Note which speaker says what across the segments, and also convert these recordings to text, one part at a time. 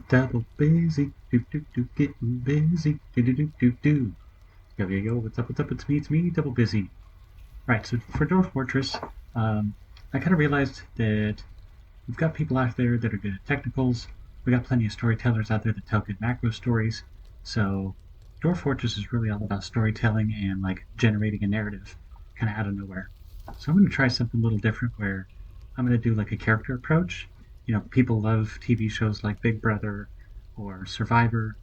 Speaker 1: Double busy, getting busy, do. Yo, what's up, it's me, double busy. Right, so for Dwarf Fortress, I kind of realized that we've got people out there that are good at technicals, we got plenty of storytellers out there that tell good macro stories, so Dwarf Fortress is really all about storytelling and like generating a narrative kind of out of nowhere. So I'm going to try something a little different where I'm going to do like a character approach. You know, people love TV shows like Big Brother or Survivor.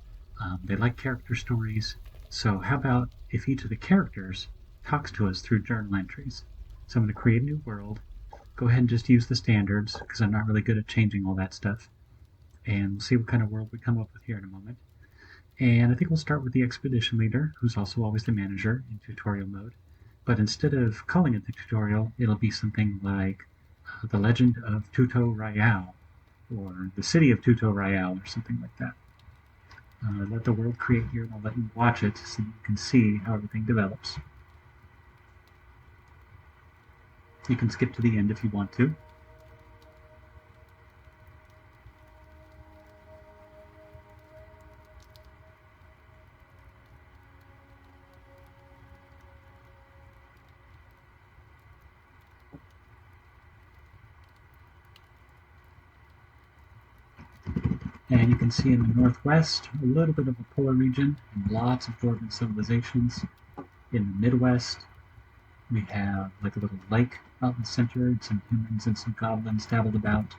Speaker 1: They like character stories. So how about if each of the characters talks to us through journal entries? So I'm going to create a new world. Go ahead and just use the standards because I'm not really good at changing all that stuff. And we'll see what kind of world we come up with here in a moment. And I think we'll start with the expedition leader, who's also always the manager in tutorial mode. But instead of calling it the tutorial, it'll be something like the Legend of Tuto Rial, or the City of Tuto Rial, or something like that. Let the world create here, and I'll let you watch it so you can see how everything develops. You can skip to the end if you want to. And you can see in the northwest a little bit of a polar region and lots of dwarven civilizations. In the midwest, we have like a little lake out in the center and some humans and some goblins dabbled about.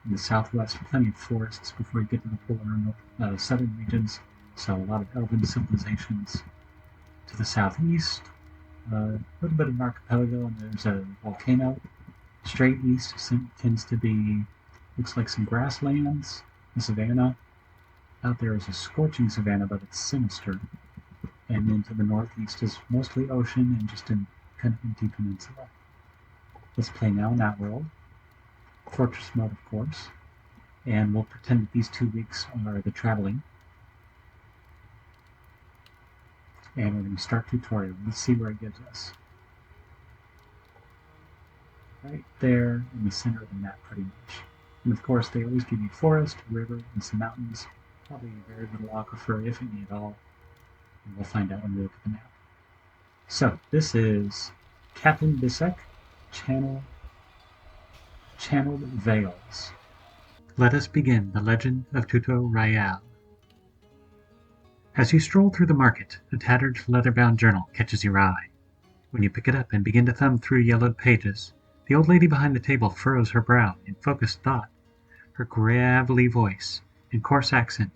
Speaker 1: In the southwest, plenty of forests before you get to the polar southern regions, so a lot of elven civilizations. To the southeast, a little bit of an archipelago, and there's a volcano. Straight east tends to be, looks like some grasslands, a savanna. Out there is a scorching savanna, but it's sinister. And then to the northeast is mostly ocean and just a kind of empty peninsula. Let's play now in that world. Fortress mode, of course. And we'll pretend that these 2 weeks are the traveling. And we're going to start tutorial. Let's see where it gives us. Right there in the center of the map, pretty much. And of course, they always give you forest, river, and some mountains. Probably very little aquifer, if any at all. And we'll find out when we look at the map. So, this is Captain Bisek, Chamberdwells. Let us begin the Legend of Tuto Rial. As you stroll through the market, a tattered, leather-bound journal catches your eye. When you pick it up and begin to thumb through yellowed pages, the old lady behind the table furrows her brow in focused thought. Her gravelly voice and coarse accent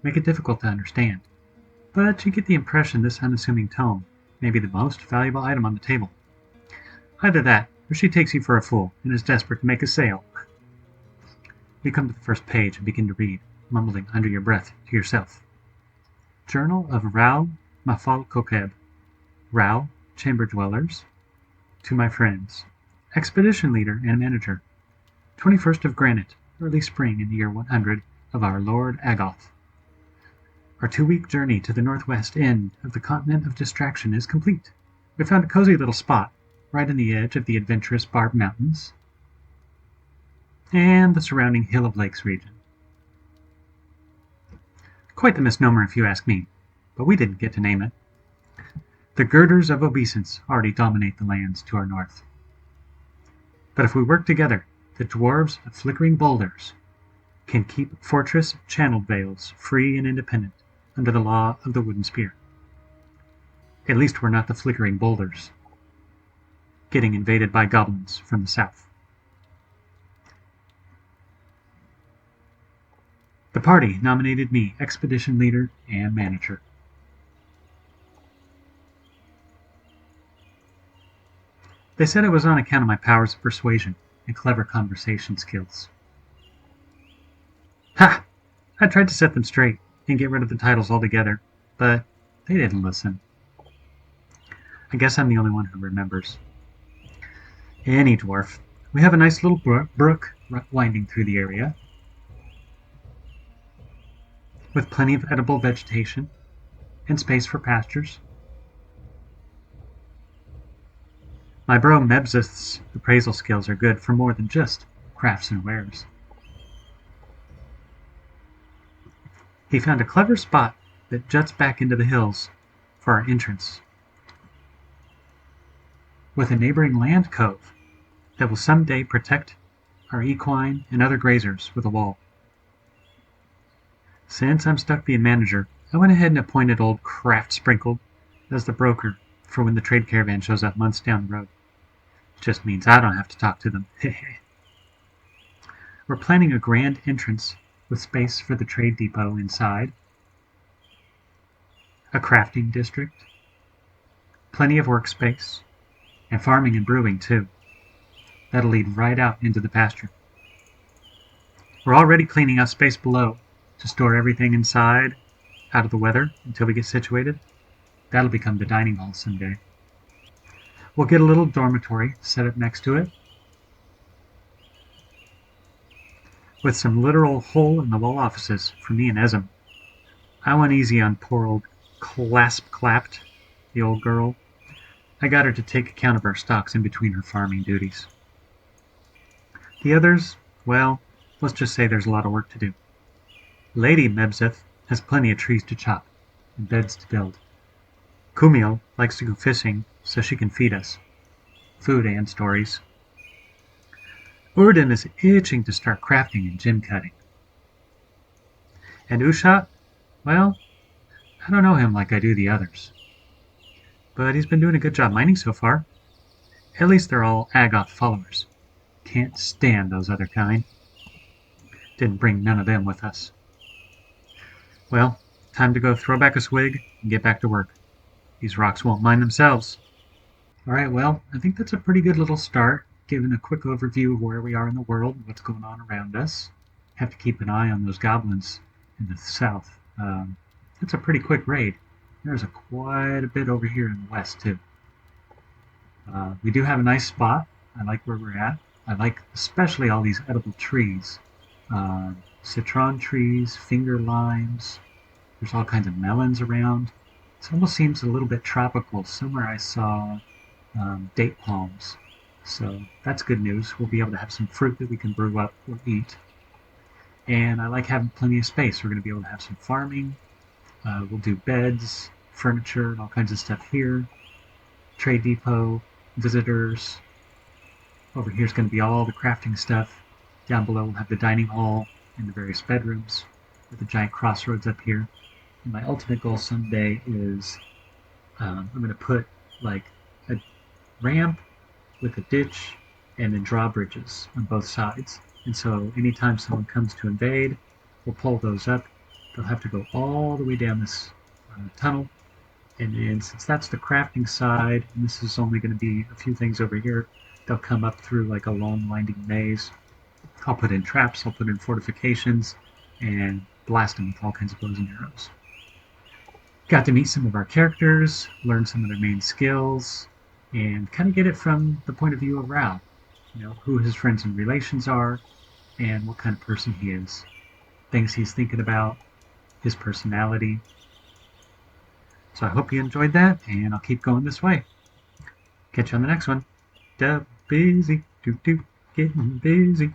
Speaker 1: make it difficult to understand, but you get the impression this unassuming tome may be the most valuable item on the table. Either that, or she takes you for a fool and is desperate to make a sale. You come to the first page and begin to read, mumbling under your breath to yourself. Journal of Ral Mafolkokeb, Ral, Chamberdwellers. To my friends, Expedition Leader and Manager. 21st of Granite, early spring in the year 100 of our Lord Agoth. Our 2-week journey to the northwest end of the continent of distraction is complete. We found a cozy little spot right on the edge of the adventurous Barb Mountains and the surrounding Hill of Lakes region. Quite the misnomer if you ask me, but we didn't get to name it. The girders of obeisance already dominate the lands to our north. But if we work together, the dwarves of flickering boulders can keep Fortress Chamberdwells free and independent under the law of the wooden spear. At least we're not the flickering boulders getting invaded by goblins from the south. The party nominated me Expedition Leader and Manager. They said it was on account of my powers of persuasion and clever conversation skills. Ha! I tried to set them straight and get rid of the titles altogether, but they didn't listen. I guess I'm the only one who remembers. Any dwarf. We have a nice little brook winding through the area, with plenty of edible vegetation and space for pastures. My bro Mebzith's appraisal skills are good for more than just crafts and wares. He found a clever spot that juts back into the hills for our entrance, with a neighboring land cove that will someday protect our equine and other grazers with a wall. Since I'm stuck being manager, I went ahead and appointed old Craft Sprinkle as the broker for when the trade caravan shows up months down the road. Just means I don't have to talk to them. We're planning a grand entrance with space for the trade depot inside, a crafting district, plenty of workspace, and farming and brewing too. That'll lead right out into the pasture. We're already cleaning out space below to store everything inside, out of the weather, until we get situated. That'll become the dining hall someday. We'll get a little dormitory set up next to it, with some literal hole-in-the-wall offices for me and Esm. I went easy on poor old Clapped, the old girl. I got her to take account of our stocks in between her farming duties. The others, well, let's just say there's a lot of work to do. Lady Mebzeth has plenty of trees to chop and beds to build. Kumiel likes to go fishing so she can feed us. Food and stories. Urden is itching to start crafting and gem cutting. And Ushat, well, I don't know him like I do the others. But he's been doing a good job mining so far. At least they're all Agoth followers. Can't stand those other kind. Didn't bring none of them with us. Well, time to go throw back a swig and get back to work. These rocks won't mine themselves. Alright, well, I think that's a pretty good little start, giving a quick overview of where we are in the world and what's going on around us. Have to keep an eye on those goblins in the south. It's a pretty quick raid. There's quite a bit over here in the west, too. We do have a nice spot. I like where we're at. I like especially all these edible trees. Citron trees, finger limes. There's all kinds of melons around. It almost seems a little bit tropical. Somewhere I saw date palms. So that's good news. We'll be able to have some fruit that we can brew up or eat. And I like having plenty of space. We're going to be able to have some farming. We'll do beds, furniture, and all kinds of stuff here. Trade depot, visitors. Over here is going to be all the crafting stuff. Down below we'll have the dining hall and the various bedrooms with the giant crossroads up here. And my ultimate goal someday is I'm going to put like a ramp with a ditch and then drawbridges on both sides. And so anytime someone comes to invade, we'll pull those up. They'll have to go all the way down this tunnel. And then since that's the crafting side, and this is only going to be a few things over here, they'll come up through like a long winding maze. I'll put in traps, I'll put in fortifications, and blast them with all kinds of bows and arrows. Got to meet some of our characters, learn some of their main skills, and kind of get it from the point of view of Ral. You know, who his friends and relations are, and what kind of person he is. Things he's thinking about, his personality. So I hope you enjoyed that, and I'll keep going this way. Catch you on the next one. Busy, getting busy,